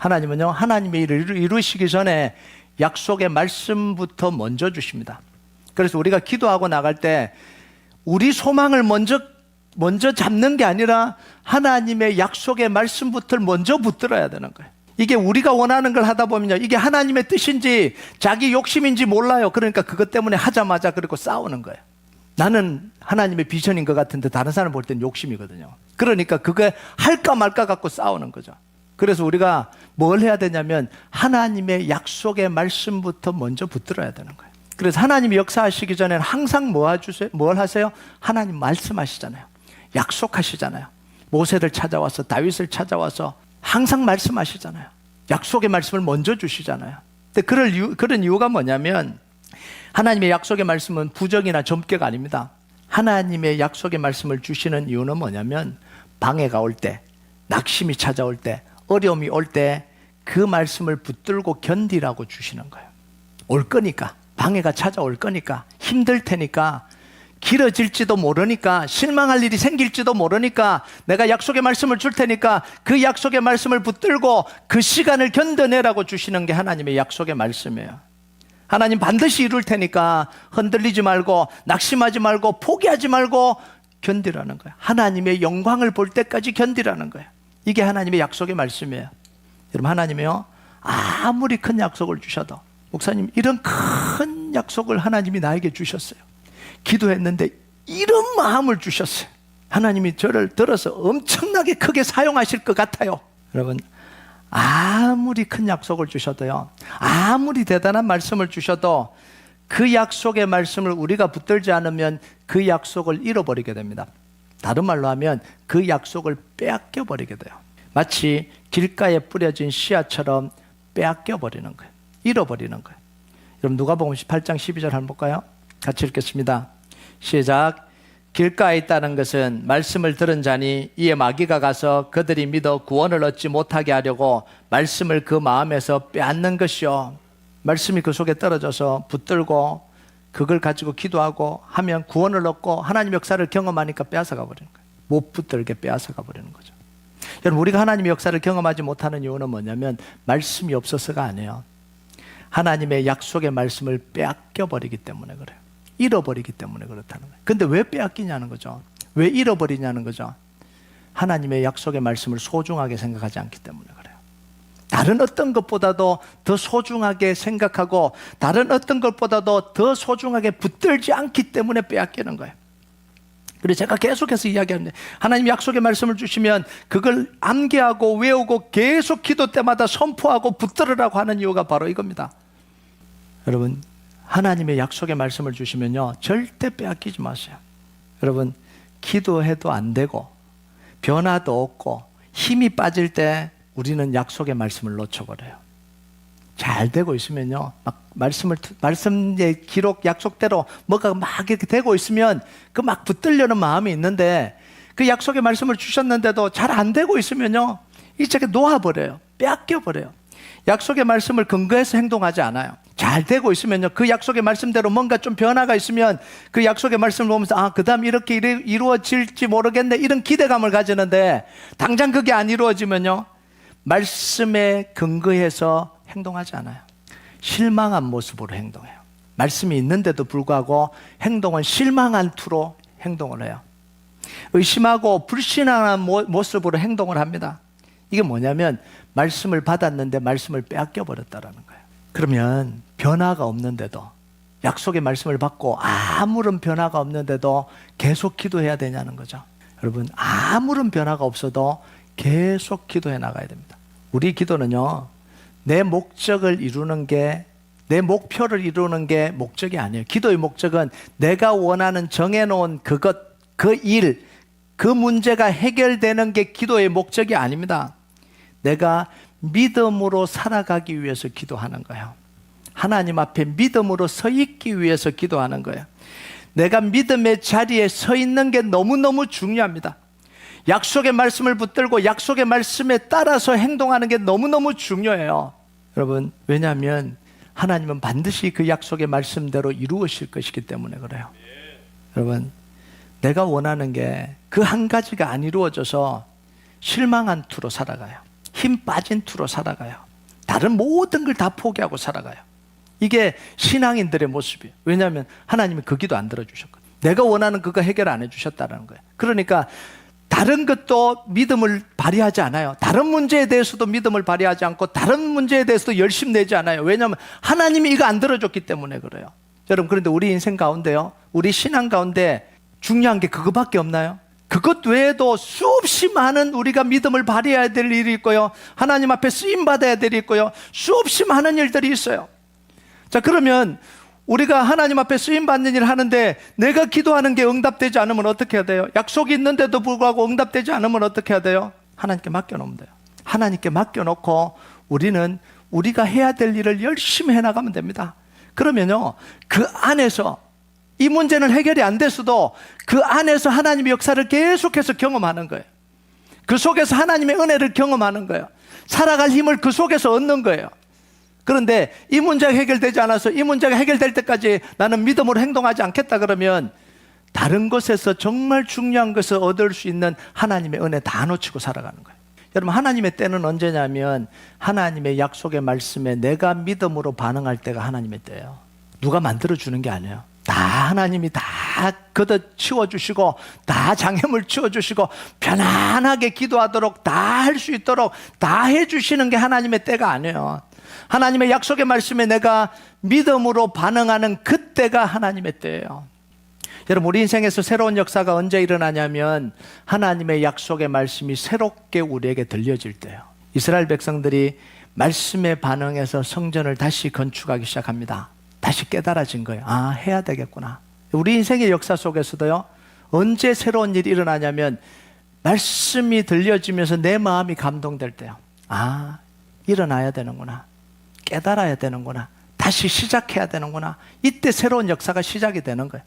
하나님은요, 하나님의 일을 이루시기 전에 약속의 말씀부터 먼저 주십니다. 그래서 우리가 기도하고 나갈 때 우리 소망을 먼저 잡는 게 아니라 하나님의 약속의 말씀부터 먼저 붙들어야 되는 거예요. 이게 우리가 원하는 걸 하다 보면요, 이게 하나님의 뜻인지 자기 욕심인지 몰라요. 그러니까 그것 때문에 하자마자 그리고 싸우는 거예요. 나는 하나님의 비전인 것 같은데 다른 사람 볼 땐 욕심이거든요. 그러니까 그게 할까 말까 갖고 싸우는 거죠. 그래서 우리가 뭘 해야 되냐면 하나님의 약속의 말씀부터 먼저 붙들어야 되는 거예요. 그래서 하나님이 역사하시기 전에는 항상 뭘 하세요? 하나님 말씀하시잖아요. 약속하시잖아요. 모세를 찾아와서, 다윗을 찾아와서 항상 말씀하시잖아요. 약속의 말씀을 먼저 주시잖아요. 근데 그런 이유가 뭐냐면 하나님의 약속의 말씀은 부정이나 점괘가 아닙니다. 하나님의 약속의 말씀을 주시는 이유는 뭐냐면 방해가 올 때, 낙심이 찾아올 때, 어려움이 올 때 그 말씀을 붙들고 견디라고 주시는 거예요. 올 거니까, 방해가 찾아올 거니까, 힘들 테니까, 길어질지도 모르니까, 실망할 일이 생길지도 모르니까 내가 약속의 말씀을 줄 테니까 그 약속의 말씀을 붙들고 그 시간을 견뎌내라고 주시는 게 하나님의 약속의 말씀이에요. 하나님 반드시 이룰 테니까 흔들리지 말고, 낙심하지 말고, 포기하지 말고 견디라는 거예요. 하나님의 영광을 볼 때까지 견디라는 거예요. 이게 하나님의 약속의 말씀이에요. 여러분, 하나님이요, 아무리 큰 약속을 주셔도, 목사님, 이런 큰 약속을 하나님이 나에게 주셨어요. 기도했는데 이런 마음을 주셨어요. 하나님이 저를 들어서 엄청나게 크게 사용하실 것 같아요. 여러분, 아무리 큰 약속을 주셔도요, 아무리 대단한 말씀을 주셔도 그 약속의 말씀을 우리가 붙들지 않으면 그 약속을 잃어버리게 됩니다. 다른 말로 하면 그 약속을 빼앗겨 버리게 돼요. 마치 길가에 뿌려진 씨앗처럼 빼앗겨 버리는 거예요. 잃어버리는 거예요. 여러분, 누가복음 18장 12절 한번 볼까요? 같이 읽겠습니다. 시작. 길가에 있다는 것은 말씀을 들은 자니 이에 마귀가 가서 그들이 믿어 구원을 얻지 못하게 하려고 말씀을 그 마음에서 빼앗는 것이요. 말씀이 그 속에 떨어져서 붙들고 그걸 가지고 기도하고 하면 구원을 얻고 하나님 역사를 경험하니까 빼앗아가 버리는 거예요. 못 붙들게 빼앗아가 버리는 거죠. 여러분, 우리가 하나님의 역사를 경험하지 못하는 이유는 뭐냐면 말씀이 없어서가 아니에요. 하나님의 약속의 말씀을 빼앗겨 버리기 때문에 그래요. 잃어버리기 때문에 그렇다는 거예요. 근데 왜 빼앗기냐는 거죠. 왜 잃어버리냐는 거죠. 하나님의 약속의 말씀을 소중하게 생각하지 않기 때문에 그래요. 다른 어떤 것보다도 더 소중하게 생각하고 다른 어떤 것보다도 더 소중하게 붙들지 않기 때문에 빼앗기는 거예요. 그래서 제가 계속해서 이야기하는데, 하나님 약속의 말씀을 주시면 그걸 암기하고 외우고 계속 기도 때마다 선포하고 붙들으라고 하는 이유가 바로 이겁니다. 여러분, 하나님의 약속의 말씀을 주시면요, 절대 빼앗기지 마세요. 여러분, 기도해도 안 되고 변화도 없고 힘이 빠질 때 우리는 약속의 말씀을 놓쳐버려요. 잘 되고 있으면요, 막 말씀의 기록 약속대로 뭐가 막 이렇게 되고 있으면 그 막 붙들려는 마음이 있는데, 그 약속의 말씀을 주셨는데도 잘 안 되고 있으면요, 이제 놓아버려요. 빼앗겨버려요. 약속의 말씀을 근거해서 행동하지 않아요. 잘 되고 있으면요, 그 약속의 말씀대로 뭔가 좀 변화가 있으면 그 약속의 말씀을 보면서 아, 그 다음 이렇게 이루어질지 모르겠네, 이런 기대감을 가지는데, 당장 그게 안 이루어지면요, 말씀에 근거해서 행동하지 않아요. 실망한 모습으로 행동해요. 말씀이 있는데도 불구하고 행동은 실망한 투로 행동을 해요. 의심하고 불신하는 모습으로 행동을 합니다. 이게 뭐냐면 말씀을 받았는데 말씀을 빼앗겨 버렸다라는 거예요. 그러면 변화가 없는데도, 약속의 말씀을 받고 아무런 변화가 없는데도 계속 기도해야 되냐는 거죠. 여러분, 아무런 변화가 없어도 계속 기도해 나가야 됩니다. 우리 기도는요, 내 목적을 이루는 게, 내 목표를 이루는 게 목적이 아니에요. 기도의 목적은 내가 원하는 정해놓은 그것, 그 일, 그 문제가 해결되는 게 기도의 목적이 아닙니다. 내가 믿음으로 살아가기 위해서 기도하는 거예요. 하나님 앞에 믿음으로 서 있기 위해서 기도하는 거예요. 내가 믿음의 자리에 서 있는 게 너무너무 중요합니다. 약속의 말씀을 붙들고 약속의 말씀에 따라서 행동하는 게 너무너무 중요해요. 여러분, 왜냐하면 하나님은 반드시 그 약속의 말씀대로 이루으실 것이기 때문에 그래요. 여러분, 내가 원하는 게 그 한 가지가 안 이루어져서 실망한 투로 살아가요. 힘 빠진 투로 살아가요. 다른 모든 걸 다 포기하고 살아가요. 이게 신앙인들의 모습이에요. 왜냐하면 하나님이 그 기도 안 들어주셨거든요. 내가 원하는 그거 해결 안 해주셨다는 거예요. 그러니까 다른 것도 믿음을 발휘하지 않아요. 다른 문제에 대해서도 믿음을 발휘하지 않고 다른 문제에 대해서도 열심 내지 않아요. 왜냐하면 하나님이 이거 안 들어줬기 때문에 그래요. 여러분, 그런데 우리 인생 가운데요, 우리 신앙 가운데 중요한 게 그거밖에 없나요? 그것 외에도 수없이 많은 우리가 믿음을 발휘해야 될 일이 있고요, 하나님 앞에 쓰임받아야 될 일이 있고요, 수없이 많은 일들이 있어요. 자, 그러면 우리가 하나님 앞에 쓰임받는 일을 하는데 내가 기도하는 게 응답되지 않으면 어떻게 해야 돼요? 약속이 있는데도 불구하고 응답되지 않으면 어떻게 해야 돼요? 하나님께 맡겨놓으면 돼요. 하나님께 맡겨놓고 우리는 우리가 해야 될 일을 열심히 해나가면 됩니다. 그러면요, 그 안에서 이 문제는 해결이 안 됐어도 그 안에서 하나님의 역사를 계속해서 경험하는 거예요. 그 속에서 하나님의 은혜를 경험하는 거예요. 살아갈 힘을 그 속에서 얻는 거예요. 그런데 이 문제가 해결되지 않아서 이 문제가 해결될 때까지 나는 믿음으로 행동하지 않겠다 그러면 다른 것에서 정말 중요한 것을 얻을 수 있는 하나님의 은혜 다 놓치고 살아가는 거예요. 여러분, 하나님의 때는 언제냐면 하나님의 약속의 말씀에 내가 믿음으로 반응할 때가 하나님의 때예요. 누가 만들어주는 게 아니에요. 다 하나님이 다 걷어 치워주시고 다 장애물 치워주시고 편안하게 기도하도록 다 할 수 있도록 다 해주시는 게 하나님의 때가 아니에요. 하나님의 약속의 말씀에 내가 믿음으로 반응하는 그때가 하나님의 때예요. 여러분, 우리 인생에서 새로운 역사가 언제 일어나냐면 하나님의 약속의 말씀이 새롭게 우리에게 들려질 때예요. 이스라엘 백성들이 말씀에 반응해서 성전을 다시 건축하기 시작합니다. 다시 깨달아진 거예요. 아, 해야 되겠구나. 우리 인생의 역사 속에서도요, 언제 새로운 일이 일어나냐면 말씀이 들려지면서 내 마음이 감동될 때요. 아, 일어나야 되는구나. 깨달아야 되는구나. 다시 시작해야 되는구나. 이때 새로운 역사가 시작이 되는 거예요.